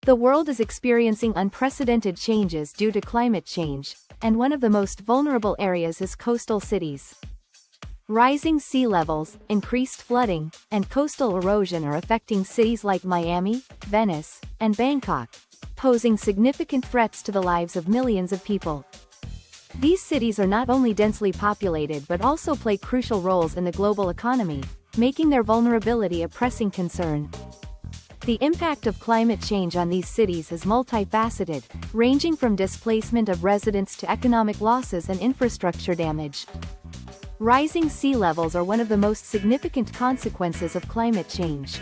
The world is experiencing unprecedented changes due to climate change, and one of the most vulnerable areas is coastal cities. Rising sea levels, increased flooding, and coastal erosion are affecting cities like Miami, Venice, and Bangkok, posing significant threats to the lives of millions of people. These cities are not only densely populated but also play crucial roles in the global economy, making their vulnerability a pressing concern. The impact of climate change on these cities is multifaceted, ranging from displacement of residents to economic losses and infrastructure damage. Rising sea levels are one of the most significant consequences of climate change.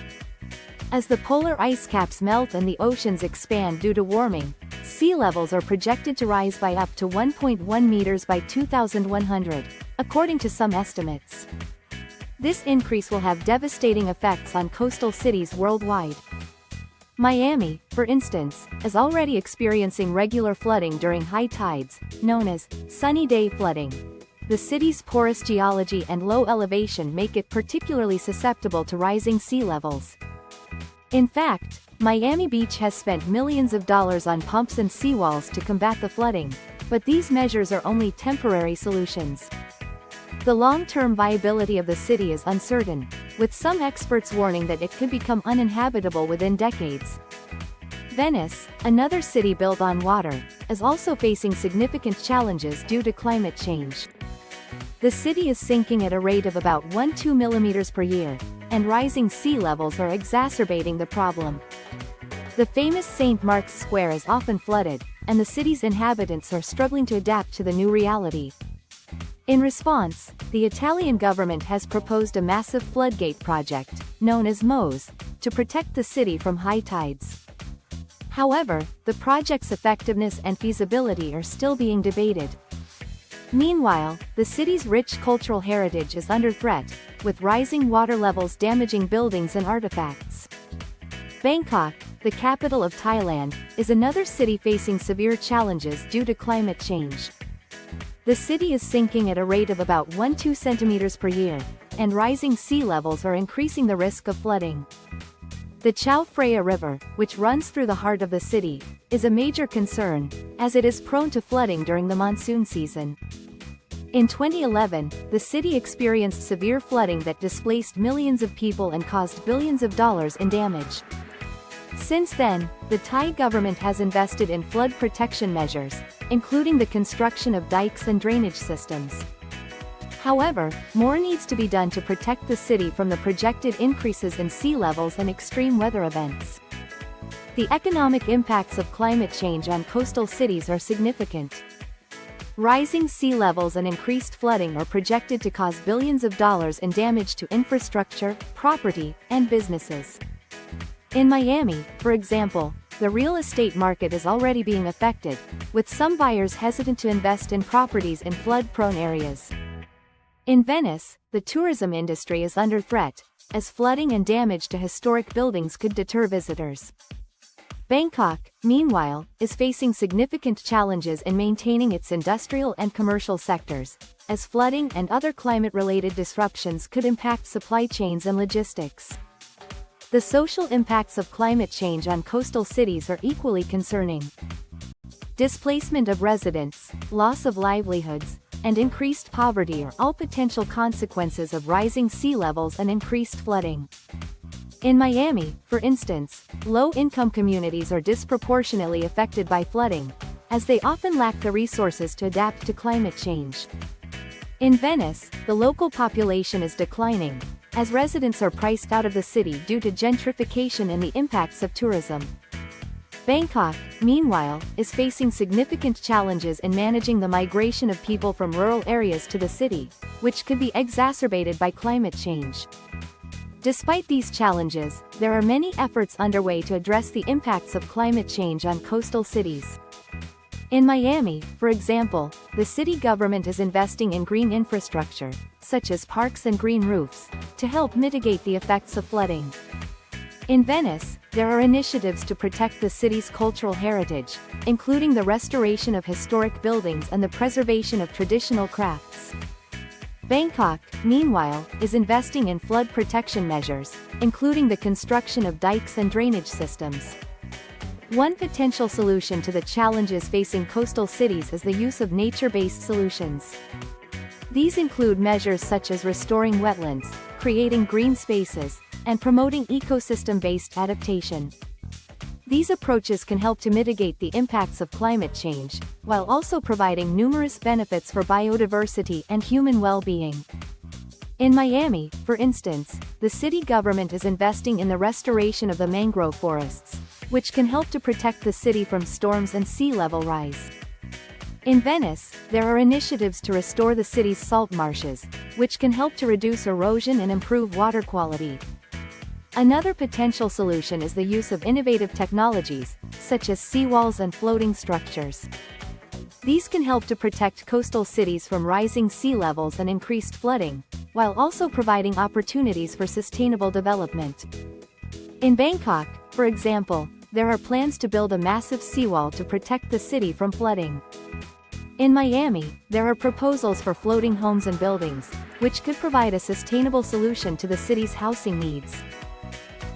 As the polar ice caps melt and the oceans expand due to warming, sea levels are projected to rise by up to 1.1 meters by 2100, according to some estimates. This increase will have devastating effects on coastal cities worldwide. Miami, for instance, is already experiencing regular flooding during high tides, known as sunny day flooding. The city's porous geology and low elevation make it particularly susceptible to rising sea levels. In fact, Miami Beach has spent millions of dollars on pumps and seawalls to combat the flooding, but these measures are only temporary solutions. The long-term viability of the city is uncertain, with some experts warning that it could become uninhabitable within decades. Venice, another city built on water, is also facing significant challenges due to climate change. The city is sinking at a rate of about 1–2 millimeters per year, and rising sea levels are exacerbating the problem. The famous St. Mark's Square is often flooded, and the city's inhabitants are struggling to adapt to the new reality. In response, the Italian government has proposed a massive floodgate project, known as MOSE, to protect the city from high tides. However, the project's effectiveness and feasibility are still being debated. Meanwhile, the city's rich cultural heritage is under threat, with rising water levels damaging buildings and artifacts. Bangkok, the capital of Thailand, is another city facing severe challenges due to climate change. The city is sinking at a rate of about 1–2 centimeters per year, and rising sea levels are increasing the risk of flooding. The Chao Phraya River, which runs through the heart of the city, is a major concern, as it is prone to flooding during the monsoon season. In 2011, the city experienced severe flooding that displaced millions of people and caused billions of dollars in damage. Since then, the Thai government has invested in flood protection measures, including the construction of dikes and drainage systems. However, more needs to be done to protect the city from the projected increases in sea levels and extreme weather events. The economic impacts of climate change on coastal cities are significant. Rising sea levels and increased flooding are projected to cause billions of dollars in damage to infrastructure, property, and businesses. In Miami, for example, the real estate market is already being affected, with some buyers hesitant to invest in properties in flood-prone areas. In Venice, the tourism industry is under threat, as flooding and damage to historic buildings could deter visitors. Bangkok, meanwhile, is facing significant challenges in maintaining its industrial and commercial sectors, as flooding and other climate-related disruptions could impact supply chains and logistics. The social impacts of climate change on coastal cities are equally concerning. Displacement of residents, loss of livelihoods, and increased poverty are all potential consequences of rising sea levels and increased flooding. In Miami, for instance, low-income communities are disproportionately affected by flooding, as they often lack the resources to adapt to climate change. In Venice, the local population is declining, as residents are priced out of the city due to gentrification and the impacts of tourism. Bangkok, meanwhile, is facing significant challenges in managing the migration of people from rural areas to the city, which could be exacerbated by climate change. Despite these challenges, there are many efforts underway to address the impacts of climate change on coastal cities. In Miami, for example, the city government is investing in green infrastructure, such as parks and green roofs, to help mitigate the effects of flooding. In Venice, there are initiatives to protect the city's cultural heritage, including the restoration of historic buildings and the preservation of traditional crafts. Bangkok, meanwhile, is investing in flood protection measures, including the construction of dikes and drainage systems. One potential solution to the challenges facing coastal cities is the use of nature-based solutions. These include measures such as restoring wetlands, creating green spaces, and promoting ecosystem-based adaptation. These approaches can help to mitigate the impacts of climate change, while also providing numerous benefits for biodiversity and human well-being. In Miami, for instance, the city government is investing in the restoration of the mangrove forests, which can help to protect the city from storms and sea level rise. In Venice, there are initiatives to restore the city's salt marshes, which can help to reduce erosion and improve water quality. Another potential solution is the use of innovative technologies, such as seawalls and floating structures. These can help to protect coastal cities from rising sea levels and increased flooding, while also providing opportunities for sustainable development. In Bangkok, for example, there are plans to build a massive seawall to protect the city from flooding. In Miami, there are proposals for floating homes and buildings, which could provide a sustainable solution to the city's housing needs.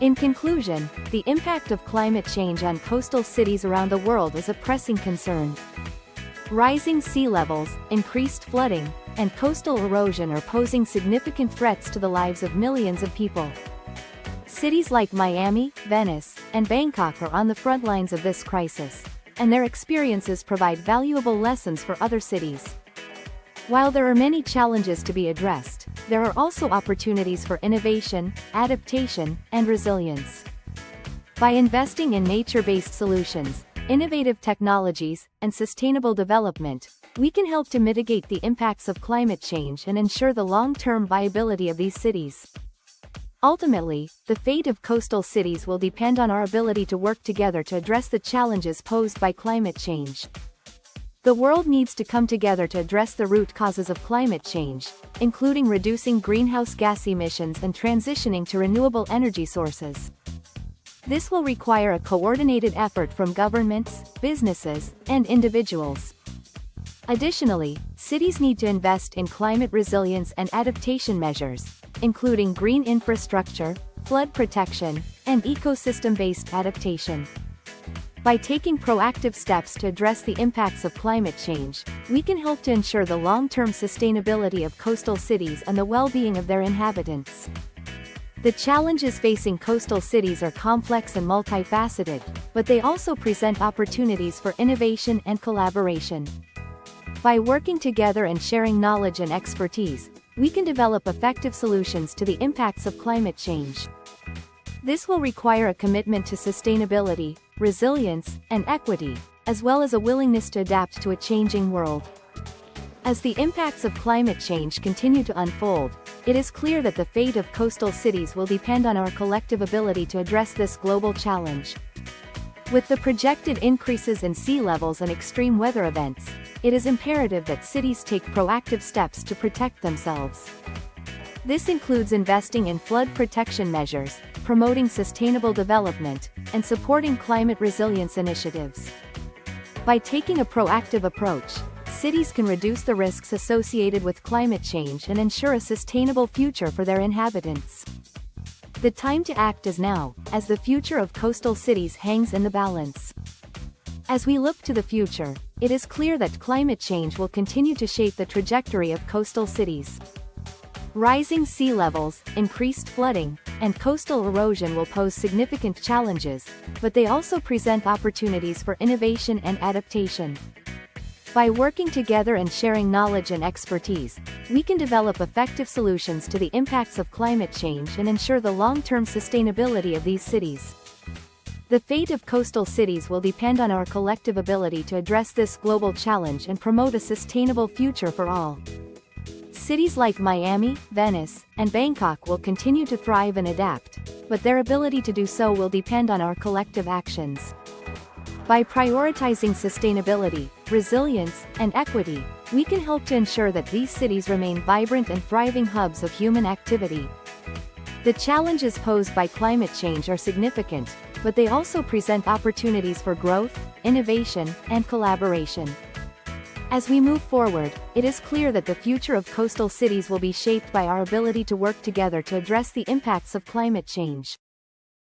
In conclusion, the impact of climate change on coastal cities around the world is a pressing concern. Rising sea levels, increased flooding, and coastal erosion are posing significant threats to the lives of millions of people. Cities like Miami, Venice, and Bangkok are on the front lines of this crisis, and their experiences provide valuable lessons for other cities. While there are many challenges to be addressed, there are also opportunities for innovation, adaptation, and resilience. By investing in nature-based solutions, innovative technologies, and sustainable development, we can help to mitigate the impacts of climate change and ensure the long-term viability of these cities. Ultimately, the fate of coastal cities will depend on our ability to work together to address the challenges posed by climate change. The world needs to come together to address the root causes of climate change, including reducing greenhouse gas emissions and transitioning to renewable energy sources. This will require a coordinated effort from governments, businesses, and individuals. Additionally, cities need to invest in climate resilience and adaptation measures, including green infrastructure, flood protection, and ecosystem-based adaptation. By taking proactive steps to address the impacts of climate change, we can help to ensure the long-term sustainability of coastal cities and the well-being of their inhabitants. The challenges facing coastal cities are complex and multifaceted, but they also present opportunities for innovation and collaboration. By working together and sharing knowledge and expertise, we can develop effective solutions to the impacts of climate change. This will require a commitment to sustainability, resilience, and equity, as well as a willingness to adapt to a changing world. As the impacts of climate change continue to unfold, it is clear that the fate of coastal cities will depend on our collective ability to address this global challenge. With the projected increases in sea levels and extreme weather events, it is imperative that cities take proactive steps to protect themselves. This includes investing in flood protection measures, promoting sustainable development, and supporting climate resilience initiatives. By taking a proactive approach, cities can reduce the risks associated with climate change and ensure a sustainable future for their inhabitants. The time to act is now, as the future of coastal cities hangs in the balance. As we look to the future, it is clear that climate change will continue to shape the trajectory of coastal cities. Rising sea levels, increased flooding, and coastal erosion will pose significant challenges, but they also present opportunities for innovation and adaptation. By working together and sharing knowledge and expertise, we can develop effective solutions to the impacts of climate change and ensure the long-term sustainability of these cities. The fate of coastal cities will depend on our collective ability to address this global challenge and promote a sustainable future for all. Cities like Miami, Venice, and Bangkok will continue to thrive and adapt, but their ability to do so will depend on our collective actions. By prioritizing sustainability, resilience, and equity, we can help to ensure that these cities remain vibrant and thriving hubs of human activity. The challenges posed by climate change are significant, but they also present opportunities for growth, innovation, and collaboration. As we move forward, it is clear that the future of coastal cities will be shaped by our ability to work together to address the impacts of climate change.